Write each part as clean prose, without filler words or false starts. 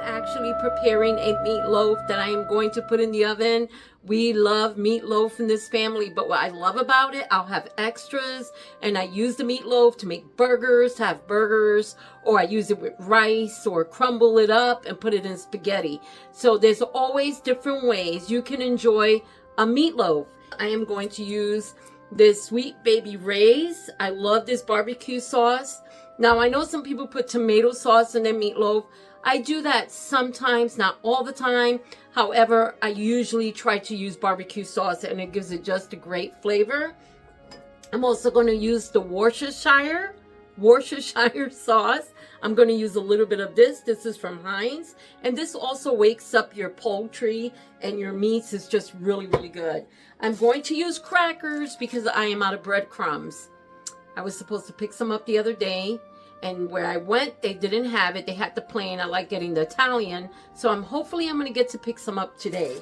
actually preparing a meatloaf that I am going to put in the oven. We love meatloaf in this family, but what I love about it, I'll have extras, and I use the meatloaf to make burgers, to have burgers, or I use it with rice, or crumble it up and put it in spaghetti. So there's always different ways you can enjoy a meatloaf. I am going to use this Sweet Baby Ray's. I love this barbecue sauce. Now, I know some people put tomato sauce in their meatloaf. I do that sometimes, not all the time. However, I usually try to use barbecue sauce, and it gives it just a great flavor. I'm also going to use the Worcestershire sauce. I'm going to use a little bit of this. This is from Heinz. And this also wakes up your poultry and your meats. It's just really, really good. I'm going to use crackers because I am out of breadcrumbs. I was supposed to pick some up the other day, and where I went, they didn't have it. They had the plain. I like getting the Italian. So hopefully I'm going to get to pick some up today.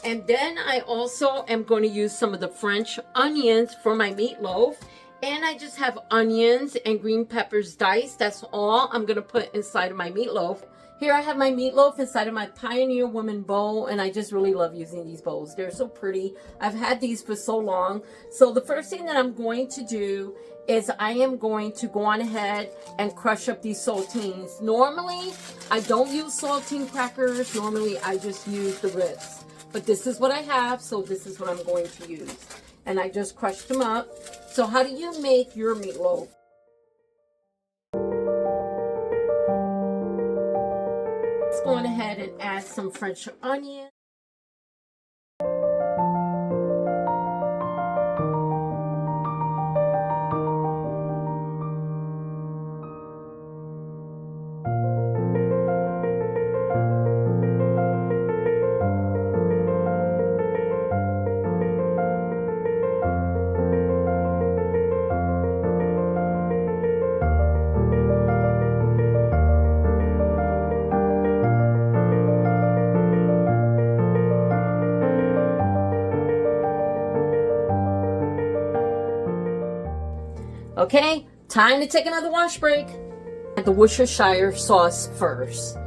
And then I also am going to use some of the French onions for my meatloaf. And I just have onions and green peppers diced. That's all I'm going to put inside of my meatloaf. Here I have my meatloaf inside of my Pioneer Woman bowl, and I just really love using these bowls. They're so pretty. I've had these for so long. So the first thing that I'm going to do is I am going to go on ahead and crush up these saltines. Normally, I don't use saltine crackers. Normally, I just use the Ritz. But this is what I have, so this is what I'm going to use. And I just crushed them up. So how do you make your meatloaf? Let's go on ahead and add some French onion. Okay, time to take another wash break. The Worcestershire sauce first.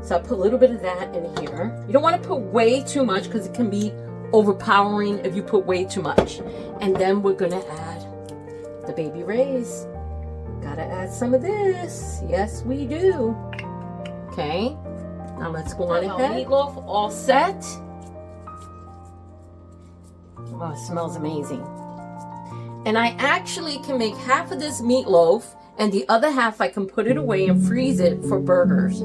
So I put a little bit of that in here. You don't want to put way too much because it can be overpowering if you put way too much. And then we're going to add the Baby Ray's. Gotta add some of this. Yes, we do. Okay, now let's go on ahead. Meatloaf all set. Oh, it smells amazing. And I actually can make half of this meatloaf, and the other half I can put it away and freeze it for burgers.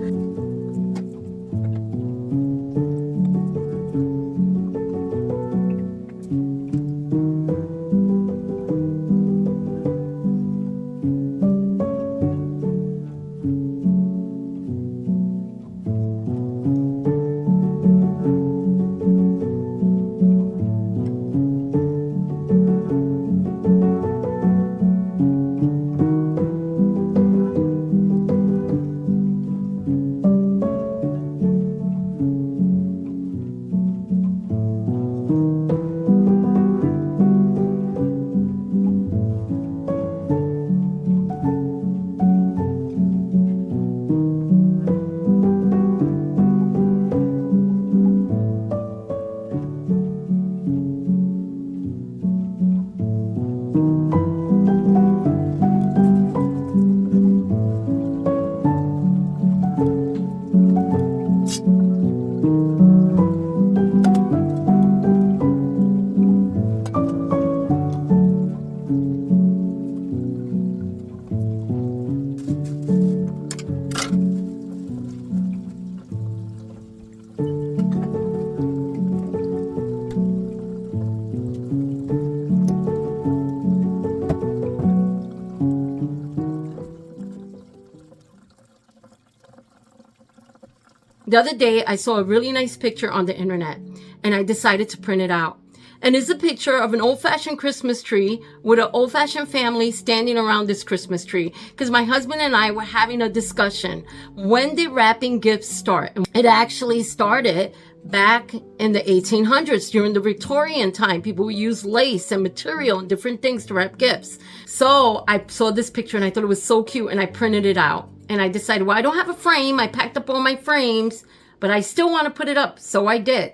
The other day, I saw a really nice picture on the internet, and I decided to print it out. And it's a picture of an old-fashioned Christmas tree with an old-fashioned family standing around this Christmas tree. Because my husband and I were having a discussion. When did wrapping gifts start? And it actually started back in the 1800s during the Victorian time. People would use lace and material and different things to wrap gifts. So I saw this picture and I thought it was so cute, and I printed it out. And I decided, well, I don't have a frame. I packed up all my frames, but I still want to put it up. So I did.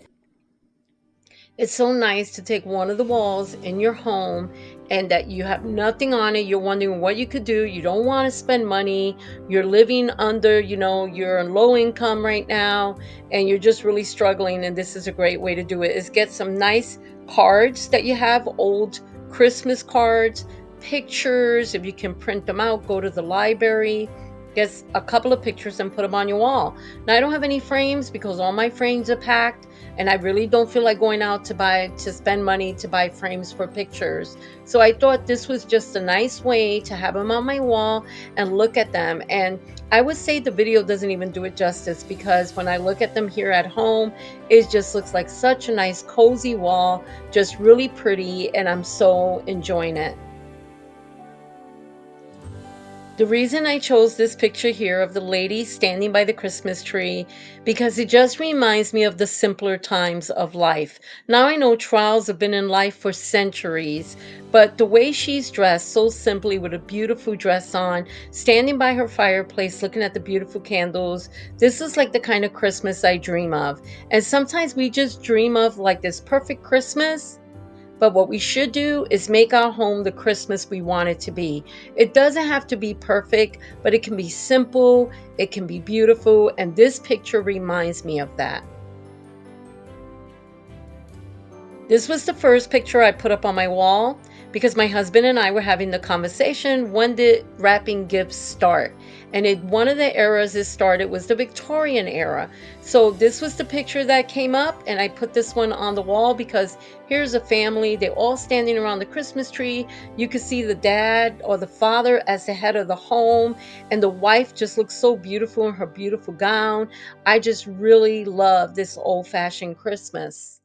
It's so nice to take one of the walls in your home and that you have nothing on it. You're wondering what you could do. You don't want to spend money. You're living under, you're on low income right now and you're just really struggling. And this is a great way to do it is get some nice cards that you have, old Christmas cards, pictures. If you can print them out, go to the library. Get a couple of pictures and put them on your wall. Now, I don't have any frames because all my frames are packed and I really don't feel like going out to spend money to buy frames for pictures. So I thought this was just a nice way to have them on my wall and look at them. And I would say the video doesn't even do it justice because when I look at them here at home, it just looks like such a nice cozy wall, just really pretty, and I'm so enjoying it. The reason I chose this picture here of the lady standing by the Christmas tree because it just reminds me of the simpler times of life. Now I know trials have been in life for centuries, but the way she's dressed so simply with a beautiful dress on, standing by her fireplace looking at the beautiful candles, this is like the kind of Christmas I dream of. And sometimes we just dream of like this perfect Christmas, but what we should do is make our home the Christmas we want it to be. It doesn't have to be perfect, but it can be simple, it can be beautiful, and this picture reminds me of that. This was the first picture I put up on my wall because my husband and I were having the conversation, when did wrapping gifts start? And one of the eras it started was the Victorian era. So this was the picture that came up and I put this one on the wall because here's a family, they're all standing around the Christmas tree. You can see the dad or the father as the head of the home and the wife just looks so beautiful in her beautiful gown. I just really love this old-fashioned Christmas.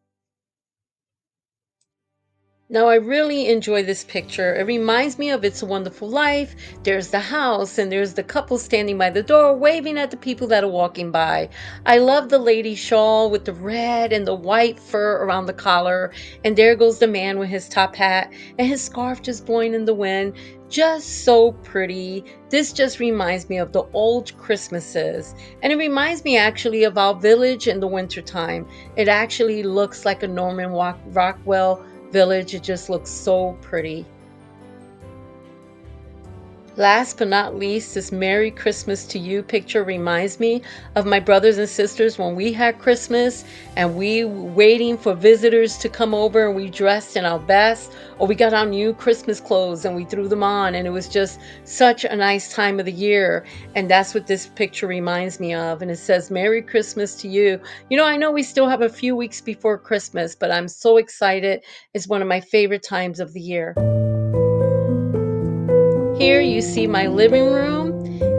Now, I really enjoy this picture. It reminds me of It's a Wonderful Life. There's the house and there's the couple standing by the door waving at the people that are walking by. I love the lady shawl with the red and the white fur around the collar. And there goes the man with his top hat and his scarf just blowing in the wind. Just so pretty. This just reminds me of the old Christmases. And it reminds me actually of our village in the wintertime. It actually looks like a Norman Rockwell village. It just looks so pretty. Last but not least, this Merry Christmas to You picture reminds me of my brothers and sisters when we had Christmas and we were waiting for visitors to come over and we dressed in our best or we got our new Christmas clothes and we threw them on and it was just such a nice time of the year. And that's what this picture reminds me of. And it says, Merry Christmas to you. I know we still have a few weeks before Christmas, but I'm so excited. It's one of my favorite times of the year. Here you see my living room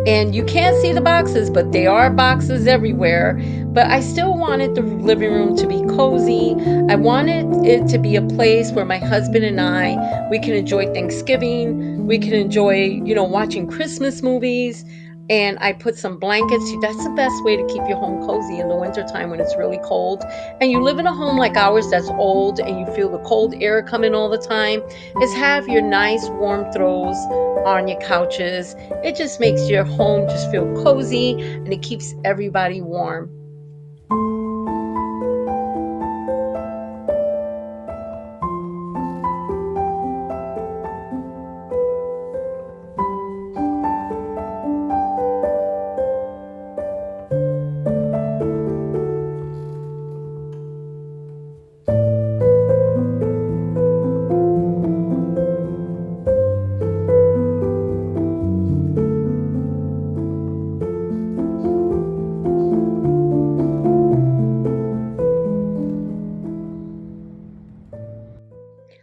and you can't see the boxes, but there are boxes everywhere. But I still wanted the living room to be cozy. I wanted it to be a place where my husband and we can enjoy Thanksgiving. We can enjoy, watching Christmas movies. And I put some blankets. That's the best way to keep your home cozy in the wintertime when it's really cold. And you live in a home like ours that's old and you feel the cold air coming all the time, is have your nice warm throws on your couches. It just makes your home just feel cozy and it keeps everybody warm.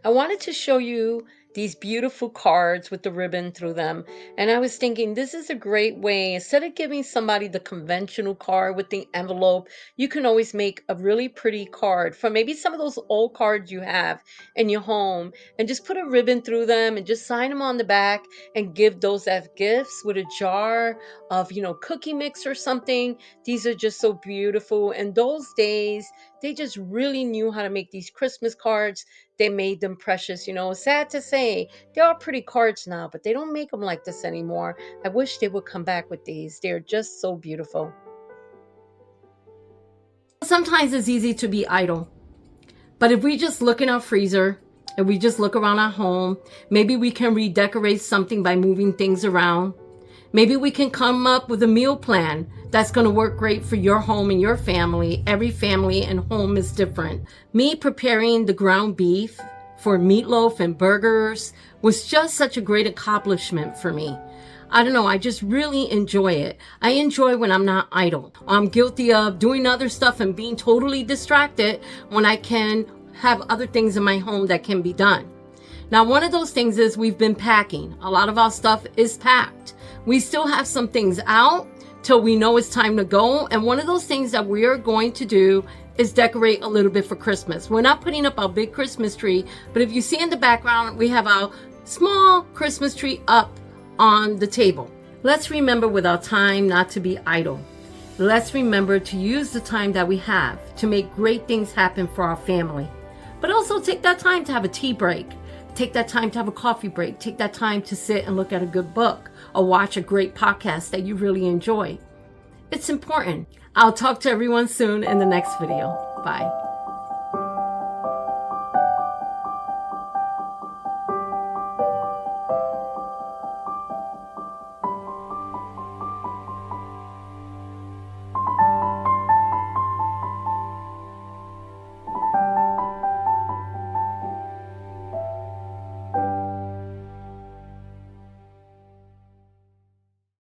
I wanted to show you these beautiful cards with the ribbon through them. And I was thinking this is a great way, instead of giving somebody the conventional card with the envelope, you can always make a really pretty card from maybe some of those old cards you have in your home and just put a ribbon through them and just sign them on the back and give those as gifts with a jar of, cookie mix or something. These are just so beautiful. And those days, they just really knew how to make these Christmas cards. They made them precious. Sad to say, hey, there are pretty cards now, but they don't make them like this anymore. I wish they would come back with these. They're just so beautiful. Sometimes it's easy to be idle, but if we just look in our freezer and we just look around our home, maybe we can redecorate something by moving things around. Maybe we can come up with a meal plan that's going to work great for your home and your family. Every family and home is different. Me preparing the ground beef for meatloaf and burgers was just such a great accomplishment for me. I don't know, I just really enjoy it. I enjoy when I'm not idle. I'm guilty of doing other stuff and being totally distracted when I can have other things in my home that can be done. Now, one of those things is we've been packing. A lot of our stuff is packed. We still have some things out till we know it's time to go. And one of those things that we are going to do is decorate a little bit for Christmas. We're not putting up our big Christmas tree, but if you see in the background, we have our small Christmas tree up on the table. Let's remember with our time not to be idle. Let's remember to use the time that we have to make great things happen for our family. But also take that time to have a tea break. Take that time to have a coffee break. Take that time to sit and look at a good book or watch a great podcast that you really enjoy. It's important. I'll talk to everyone soon in the next video. Bye.